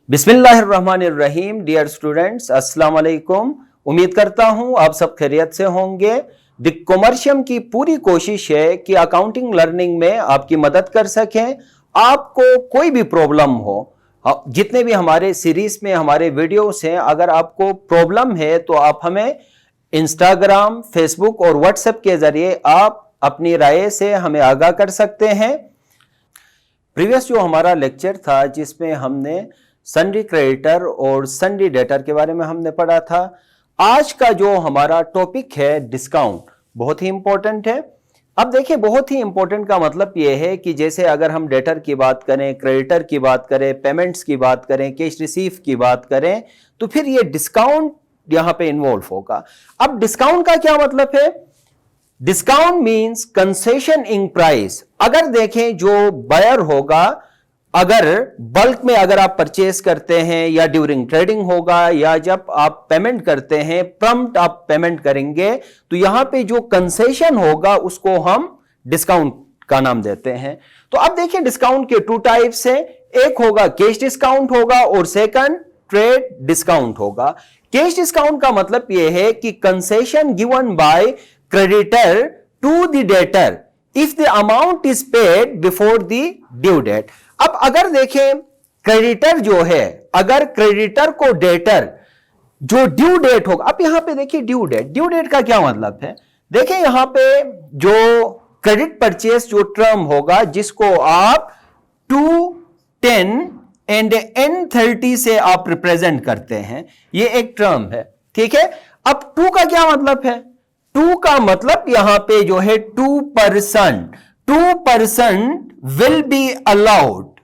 बिस्मिल्लाहिर्रहमानिर्रहीम। Dear students, अस्सलाम वालेकुम। उम्मीद करता हूं आप सब खैरियत से होंगे। द कॉमर्शियम की पूरी कोशिश है कि अकाउंटिंग लर्निंग में आपकी मदद कर सकें। आपको कोई भी प्रॉब्लम हो, जितने भी हमारे सीरीज में हमारे वीडियोस हैं, अगर आपको प्रॉब्लम है तो आप हमें इंस्टाग्राम, फेसबुक और व्हाट्सएप के जरिए आप अपनी राय से हमें आगाह कर सकते हैं। प्रीवियस जो हमारा लेक्चर था जिसमें हमने सन्डी क्रेडिटर और सन्डी डेटर के बारे में हमने पढ़ा था। आज का जो हमारा टॉपिक है डिस्काउंट, बहुत ही इंपॉर्टेंट है। अब देखिए, बहुत ही इंपॉर्टेंट का मतलब यह है कि जैसे अगर हम डेटर की बात करें, क्रेडिटर की बात करें, पेमेंट्स की बात करें, कैश रिसीव की बात करें, तो फिर ये डिस्काउंट यहां पे इन्वॉल्व होगा। अब डिस्काउंट का क्या मतलब है? Discount means concession in price. अगर देखें, जो बायर होगा, अगर बल्क में अगर आप परचेस करते हैं या ड्यूरिंग ट्रेडिंग होगा या जब आप पेमेंट करते हैं, प्रॉम्प्ट आप पेमेंट करेंगे, तो यहां पे जो कंसेशन होगा उसको हम डिस्काउंट का नाम देते हैं। तो अब देखिए, डिस्काउंट के टू टाइप्स हैं। एक होगा कैश डिस्काउंट होगा और सेकंड ट्रेड डिस्काउंट होगा। कैश डिस्काउंट का मतलब यह है कि concession given by creditor to the debtor if the amount is paid before the due date. अब अगर देखें, क्रेडिटर जो है, अगर क्रेडिटर को डेटर जो ड्यू डेट होगा, अब यहां पे देखिए ड्यू डेट का क्या मतलब है? देखिए यहां पे जो क्रेडिट परचेस जो टर्म होगा, जिसको आप 2, 10 एंड N30 से आप रिप्रेजेंट करते हैं, ये एक टर्म है, ठीक है। अब 2 का क्या मतलब है? 2 का मतलब यहां पे जो है 2% विल बी अलाउड।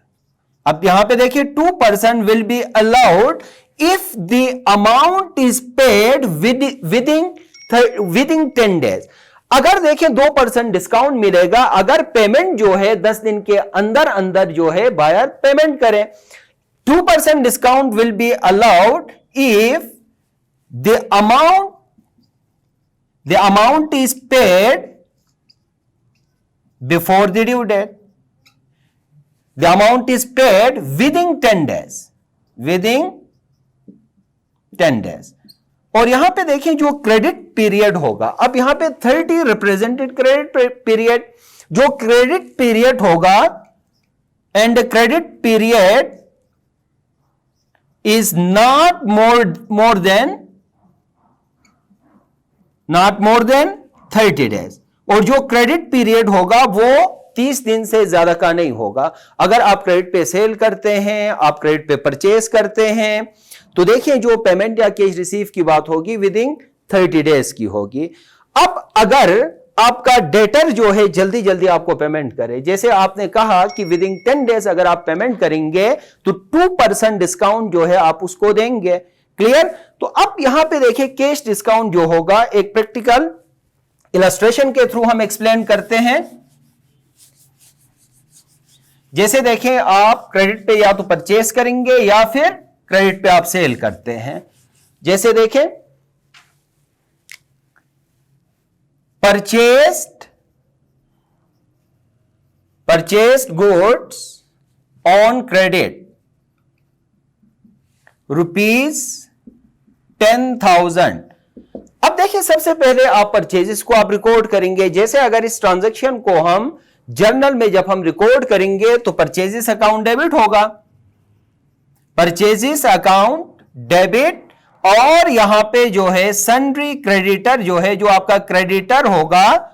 अब यहां पे देखिए 2% will be allowed if the amount is paid within 10 days. अगर देखें 2% डिस्काउंट मिलेगा अगर पेमेंट जो है 10 दिन के अंदर अंदर जो है बायर पेमेंट करें। 2% discount will be allowed if the amount is paid before the due date. The amount is paid within 10 days. Within 10 days. और यहां पे देखिए जो क्रेडिट पीरियड होगा, अब यहां पे 30 रिप्रेजेंटेड क्रेडिट पीरियड, जो क्रेडिट पीरियड होगा and credit period is not more than 30 days. और जो क्रेडिट पीरियड होगा वो 30 दिन से ज्यादा का नहीं होगा। अगर आप क्रेडिट पे सेल करते हैं, आप क्रेडिट पे परचेस करते हैं, तो देखिए जो पेमेंट या कैश रिसीव की बात होगी विदिन 30 डेज की होगी। अब अगर आपका डेटर जो है जल्दी जल्दी आपको पेमेंट करे, जैसे आपने कहा कि विदिन 10 डेज अगर आप पेमेंट करेंगे तो 2% डिस्काउंट जो है आप उसको देंगे। क्लियर? तो अब यहां पे देखिए कैश डिस्काउंट जो होगा एक प्रैक्टिकल इलस्ट्रेशन के थ्रू हम एक्सप्लेन करते हैं। जैसे देखें, आप क्रेडिट पे या तो परचेस करेंगे या फिर क्रेडिट पे आप सेल करते हैं। जैसे देखें, परचेस्ड गुड्स ऑन क्रेडिट ₹10,000। अब देखिए, सबसे पहले आप परचेजेस को आप रिकॉर्ड करेंगे। जैसे अगर इस ट्रांजैक्शन को हम जर्नल में जब हम रिकॉर्ड करेंगे तो परचेजेस अकाउंट डेबिट होगा, परचेजेस अकाउंट डेबिट। और यहां पे जो है सन्ड्री क्रेडिटर जो है, जो आपका क्रेडिटर होगा,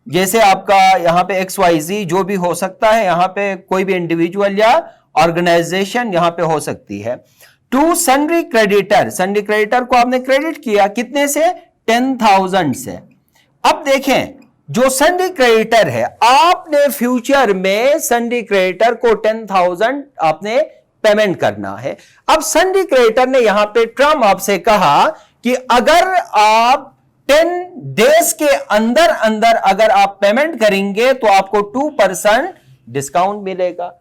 जैसे आपका यहां पे XYZ जो भी हो सकता है, यहां पे कोई भी इंडिविजुअल या ऑर्गेनाइजेशन यहां पे हो सकती है। टू सन्ड्री क्रेडिटर को आपने क्रेडिट किया कितने से? 10,000 से। अब देखें, जो सन्ड्री क्रेडिटर है, आपने फ्यूचर में सन्ड्री क्रेडिटर को 10,000 आपने पेमेंट करना है। अब सन्ड्री क्रेडिटर ने यहां पे टर्म आपसे कहा कि अगर आप 10 डेज के अंदर अंदर अगर आप पेमेंट करेंगे तो आपको 2% डिस्काउंट मिलेगा।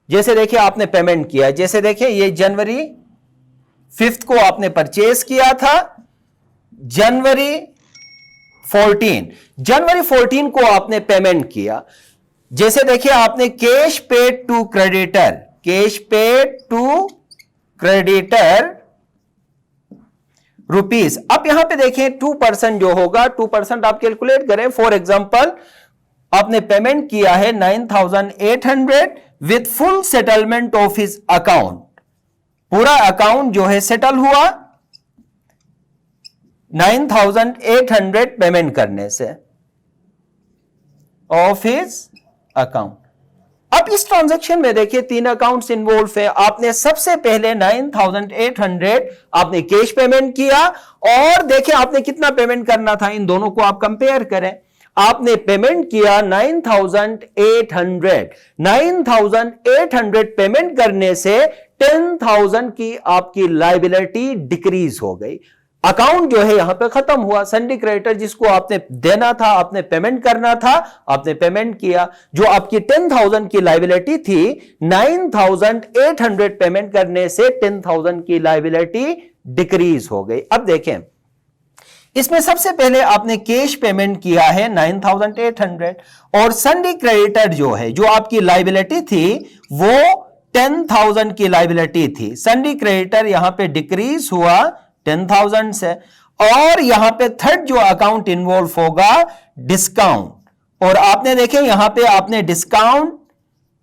जैसे देखिए आपने पेमेंट किया, जैसे देखिए ये जनवरी 5 को आपने परचेस किया था, जनवरी 14, जनवरी 14 को आपने पेमेंट किया। जैसे देखिए आपने cash paid to creditor, cash paid to creditor rupees. अब यहां पे देखें 2% जो होगा, 2% आप कैलकुलेट करें। फॉर एग्जांपल आपने पेमेंट किया है 9,800 with full settlement of his account, पूरा अकाउंट जो है सेटल हुआ 9,800 पेमेंट करने से ऑफ हिज अकाउंट। अब इस ट्रांजैक्शन में देखिए 3 अकाउंट्स इन्वॉल्व है। आपने सबसे पहले 9,800 आपने कैश पेमेंट किया, और देखिए आपने कितना पेमेंट करना था, इन दोनों को आप कंपेयर करें। आपने पेमेंट किया 9,800, 9,800 पेमेंट करने से 10,000 की आपकी लायबिलिटी डिक्रीज हो गई। अकाउंट जो है यहां पे खत्म हुआ। सन्डी क्रेडिटर जिसको आपने देना था, आपने पेमेंट करना था, आपने पेमेंट किया। जो आपकी 10,000 की लायबिलिटी थी, 9,800 पेमेंट करने से 10,000 की लायबिलिटी डिक्रीज हो गई। अब देखें इसमें सबसे पहले आपने कैश पेमेंट किया है 9,800, और सन्डी क्रेडिटर जो है, जो आपकी लायबिलिटी थी वो 10,000 की लायबिलिटी थी। सन्डी क्रेडिटर यहां पे डिक्रीज हुआ 10,000 से। और यहां पे थर्ड जो अकाउंट इन्वॉल्व होगा डिस्काउंट, और आपने देखें यहां पे आपने डिस्काउंट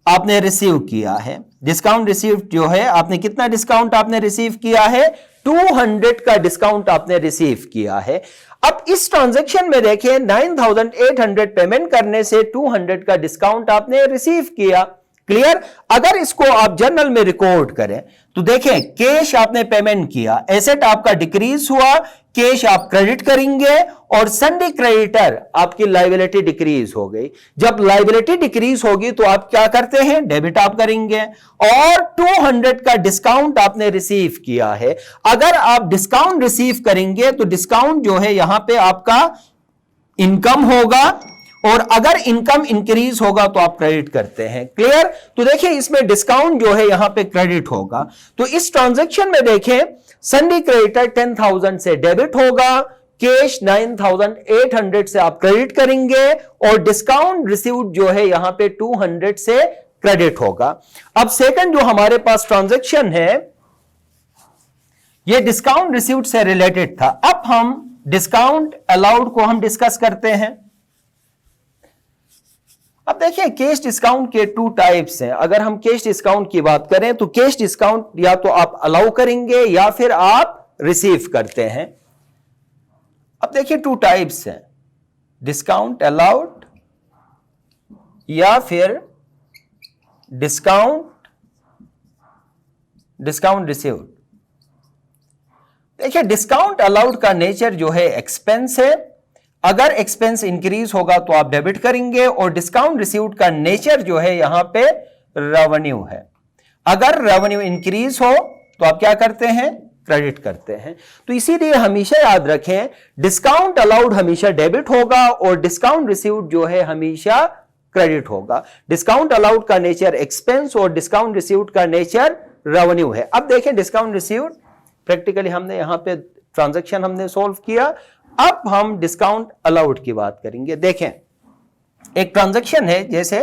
आपने रिसीव किया है। डिस्काउंट रिसीव जो है, आपने कितना डिस्काउंट आपने रिसीव किया है, 200 का डिस्काउंट आपने रिसीव किया है। अब इस ट्रांजैक्शन में देखें 9,800 पेमेंट करने से 200 का डिस्काउंट आपने रिसीव किया। क्लियर? अगर इसको आप जर्नल में रिकॉर्ड करें तो देखें कैश आपने पेमेंट किया, एसेट आपका डिक्रीज हुआ, कैश आप क्रेडिट करेंगे, और सन्डी क्रेडिटर आपकी लायबिलिटी डिक्रीज हो गई। जब लायबिलिटी डिक्रीज होगी तो आप क्या करते हैं, डेबिट आप करेंगे, और 200 का डिस्काउंट आपने रिसीव किया है। अगर आप डिस्काउंट रिसीव करेंगे तो डिस्काउंट जो है यहां पे आपका इनकम होगा, और अगर इनकम इंक्रीज होगा तो आप क्रेडिट करते हैं। क्लियर? तो देखिए इसमें डिस्काउंट जो है यहां पे क्रेडिट होगा। तो इस ट्रांजैक्शन में देखें सन्डी क्रेडिटर 10,000 से डेबिट होगा, कैश 9,800 से आप क्रेडिट करेंगे, और डिस्काउंट रिसीव्ड जो है यहां पे 200 से क्रेडिट होगा। अब सेकंड जो हमारे पास ट्रांजैक्शन है ये डिस्काउंट रिसीव्ड से रिलेटेड था। अब हम डिस्काउंट अलाउड को हम डिस्कस करते हैं। अब देखिए कैश डिस्काउंट के 2 टाइप्स हैं। अगर हम कैश डिस्काउंट की बात करें तो कैश डिस्काउंट या तो आप अलाउ करेंगे या फिर आप रिसीव करते हैं। अब देखिए 2 टाइप्स हैं, डिस्काउंट अलाउड या फिर डिस्काउंट रिसीव्ड। देखिए डिस्काउंट अलाउड का नेचर जो है एक्सपेंस है। अगर एक्सपेंस इंक्रीज होगा तो आप डेबिट करेंगे, और डिस्काउंट रिसीव्ड का नेचर जो है यहां पे रेवेन्यू है। अगर रेवेन्यू इंक्रीज हो तो आप क्या करते हैं, क्रेडिट करते हैं। तो इसीलिए हमेशा याद रखें डिस्काउंट अलाउड हमेशा डेबिट होगा, और डिस्काउंट रिसीव्ड जो है हमेशा क्रेडिट होगा। डिस्काउंट अलाउड का नेचर एक्सपेंस और डिस्काउंट रिसीव्ड का नेचर रेवेन्यू है। अब देखें डिस्काउंट रिसीव्ड प्रैक्टिकली हमने यहां पे ट्रांजैक्शन हमने सॉल्व किया। अब हम डिस्काउंट अलाउड की बात करेंगे। देखें एक ट्रांजैक्शन है, जैसे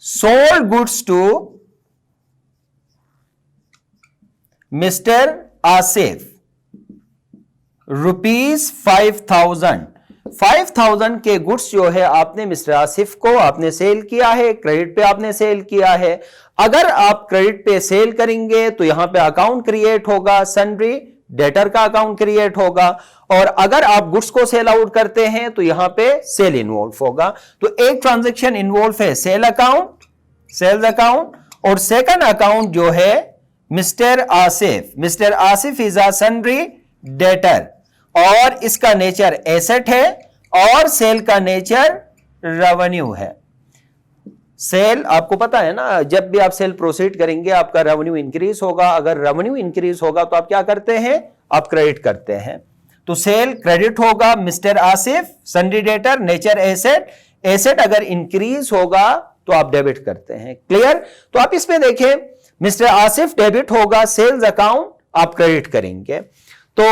sold goods to mister Asif ₹5,000। 5,000 के गुड्स जो है आपने मिस्टर आसिफ को आपने सेल किया है, क्रेडिट पे आपने सेल किया है। अगर आप क्रेडिट पे सेल करेंगे तो यहां पे अकाउंट क्रिएट होगा, सन्ड्री डेटर का अकाउंट क्रिएट होगा, और अगर आप गुड्स को सेल आउट करते हैं तो यहां पे सेल इन्वॉल्व होगा। तो एक ट्रांजैक्शन इन्वॉल्व है सेल अकाउंट, सेल्स अकाउंट, और सेकंड अकाउंट जो है mister Asif. Mister Asif is a sundry debtor, और इसका नेचर एसेट है, और सेल का नेचर रेवेन्यू है। सेल आपको पता है ना, जब भी आप सेल प्रोसीड करेंगे आपका रेवेन्यू इंक्रीज होगा। अगर रेवेन्यू इंक्रीज होगा तो आप क्या करते हैं, आप क्रेडिट करते हैं। तो सेल क्रेडिट होगा, mister Asif sundry debtor, nature asset. Asset अगर इंक्रीज होगा तो आप डेबिट करते हैं। क्लियर? तो आप इसमें देखें मिस्टर आसिफ डेबिट होगा, सेल्स अकाउंट आप क्रेडिट करेंगे। तो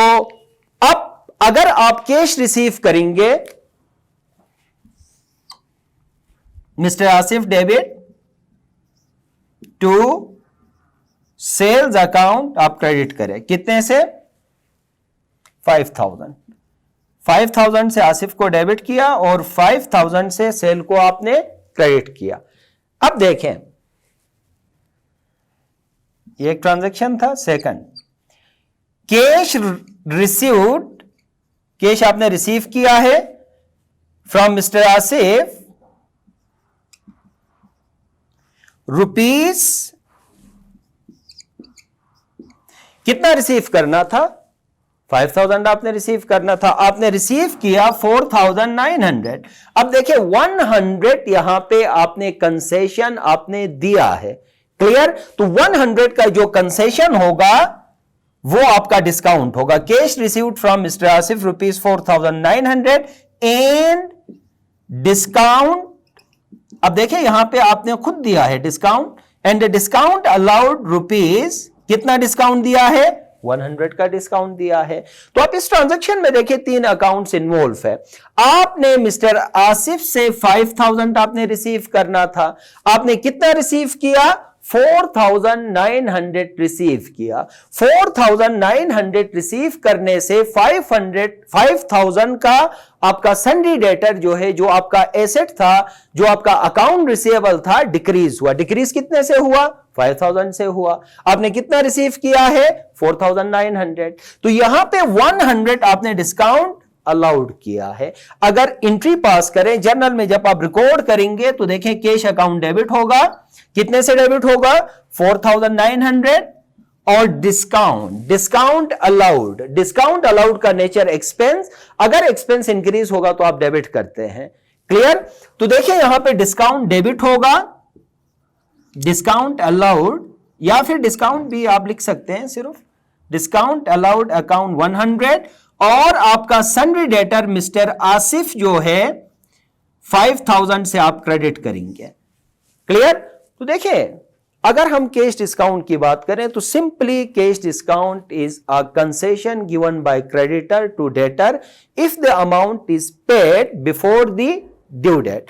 अब अगर आप कैश रिसीव करेंगे, mister Asif debit to sales account आप क्रेडिट करें, कितने से? 5,000 से आसिफ को डेबिट किया और 5,000 से सेल को आपने क्रेडिट किया। अब देखें, ये एक ट्रांजैक्शन था। सेकंड, कैश रिसीव्ड, कैश आपने रिसीव किया है फ्रॉम मिस्टर आसिफ रुपीस, कितना रिसीव करना था? 5,000 आपने रिसीव करना था, आपने रिसीव किया 4,900। अब देखिए 100 यहां पे आपने कंसेशन आपने दिया है, क्लियर? तो 100 का जो कंसेशन होगा वो आपका डिस्काउंट होगा। Cash received from mister Asif rupees 4,900 and discount, अब देखिए यहां पे आपने खुद दिया है discount, and discount allowed rupees, कितना डिस्काउंट दिया है? 100 का डिस्काउंट दिया है। तो आप इस ट्रांजैक्शन में देखिए 3 अकाउंट्स इन्वॉल्व है। आपने मिस्टर आसिफ से 5,000 आपने रिसीव करना था, आपने कितना रिसीव किया? 4,900 रिसीव किया। 4,900 रिसीव करने से 5,000 का आपका सन्ड्री डेटर जो है, जो आपका एसेट था, जो आपका अकाउंट रिसीवेबल था, डिक्रीज हुआ। डिक्रीज कितने से हुआ? 5,000 से हुआ। आपने कितना रिसीव किया है? 4,900। तो यहां पे 100 आपने डिस्काउंट अलाउड किया है। अगर एंट्री पास करें जर्नल में, जब आप रिकॉर्ड करेंगे तो देखें कैश अकाउंट डेबिट होगा, कितने से डेबिट होगा? 4,900 और डिस्काउंट अलाउड का नेचर एक्सपेंस, अगर एक्सपेंस इंक्रीज होगा तो आप डेबिट करते हैं, क्लियर? तो देखिए यहां पे डिस्काउंट डेबिट होगा, डिस्काउंट अलाउड, या फिर डिस्काउंट भी आप लिख सकते हैं, सिर्फ डिस्काउंट अलाउड अकाउंट 100 और आपका सन्ड्री डेटर मिस्टर आसिफ जो है 5,000 से आप क्रेडिट करेंगे, क्लियर? तो देखिए अगर हम कैश डिस्काउंट की बात करें तो simply cash discount is a concession given by creditor to debtor if the amount is paid before the due date.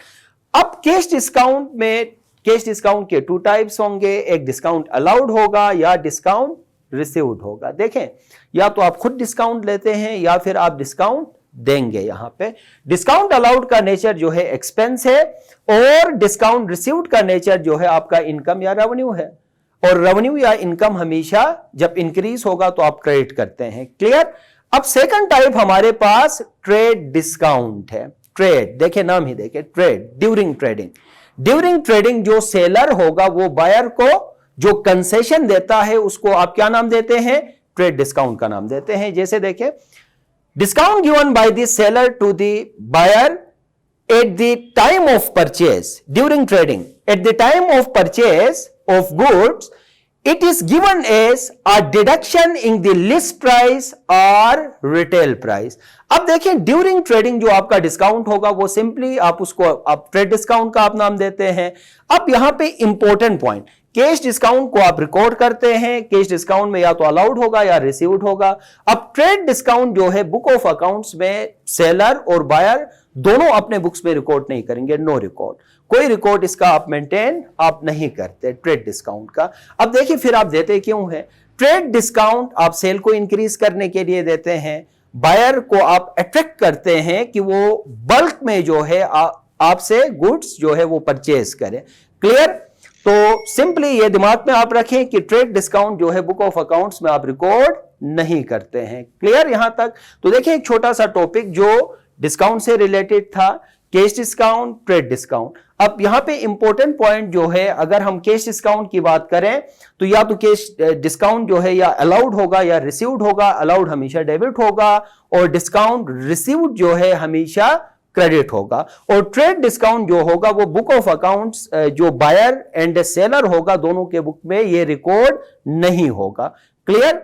अब कैश डिस्काउंट में, कैश डिस्काउंट के 2 टाइप्स होंगे, एक डिस्काउंट अलाउड होगा या डिस्काउंट रिसीव्ड होगा। देखें, या तो आप खुद डिस्काउंट लेते हैं या फिर आप डिस्काउंट देंगे। यहां पे डिस्काउंट अलाउड का नेचर जो है एक्सपेंस है और डिस्काउंट रिसीव्ड का नेचर जो है आपका इनकम या रेवेन्यू है, और रेवेन्यू या इनकम हमेशा जब इंक्रीज होगा तो आप क्रेडिट करते हैं, क्लियर? अब सेकंड टाइप हमारे पास ट्रेड डिस्काउंट है। ट्रेड, देखे नाम ही देखे, ट्रेड, ड्यूरिंग ट्रेडिंग जो सेलर होगा वो बायर को जो कंसेशन देता है उसको आप क्या नाम देते हैं? ट्रेड डिस्काउंट का नाम देते हैं। जैसे देखें, discount given by the seller to the buyer at the time of purchase during trading. At the time of purchase of goods, it is given as a deduction in the list price or retail price. अब देखिए during trading जो आपका discount होगा वो simply आप उसको आप trade discount का आप नाम देते हैं। अब यहां पे इंपॉर्टेंट पॉइंट, कैश डिस्काउंट को आप रिकॉर्ड करते हैं, कैश डिस्काउंट में या तो अलाउड होगा या रिसीव्ड होगा। अब ट्रेड डिस्काउंट जो है बुक ऑफ अकाउंट्स में सेलर और बायर दोनों अपने बुक्स में रिकॉर्ड नहीं करेंगे, नो रिकॉर्ड, कोई रिकॉर्ड इसका आप मेंटेन आप नहीं करते ट्रेड डिस्काउंट का। अब देखिए फिर आप देते क्यों है? ट्रेड डिस्काउंट आप सेल को इंक्रीज करने के लिए देते हैं, बायर को आप अट्रैक्ट करते हैं कि वो बल्क में जो है आपसे गुड्स जो है वो परचेज करें, क्लियर? तो सिंपली ये दिमाग में आप रखें कि ट्रेड डिस्काउंट जो है बुक ऑफ अकाउंट्स में आप रिकॉर्ड नहीं करते हैं, क्लियर यहां तक? तो देखिए एक छोटा सा टॉपिक जो डिस्काउंट से रिलेटेड था, कैश डिस्काउंट, ट्रेड डिस्काउंट। अब यहां पे इंपॉर्टेंट पॉइंट जो है, अगर हम कैश डिस्काउंट की बात करें तो या तो कैश डिस्काउंट जो है या अलाउड होगा या रिसीव्ड होगा। अलाउड हमेशा डेबिट होगा और डिस्काउंट रिसीव्ड जो है हमेशा क्रेडिट होगा। और ट्रेड डिस्काउंट जो होगा वो बुक ऑफ अकाउंट्स जो बायर एंड सेलर होगा दोनों के बुक में ये रिकॉर्ड नहीं होगा, क्लियर?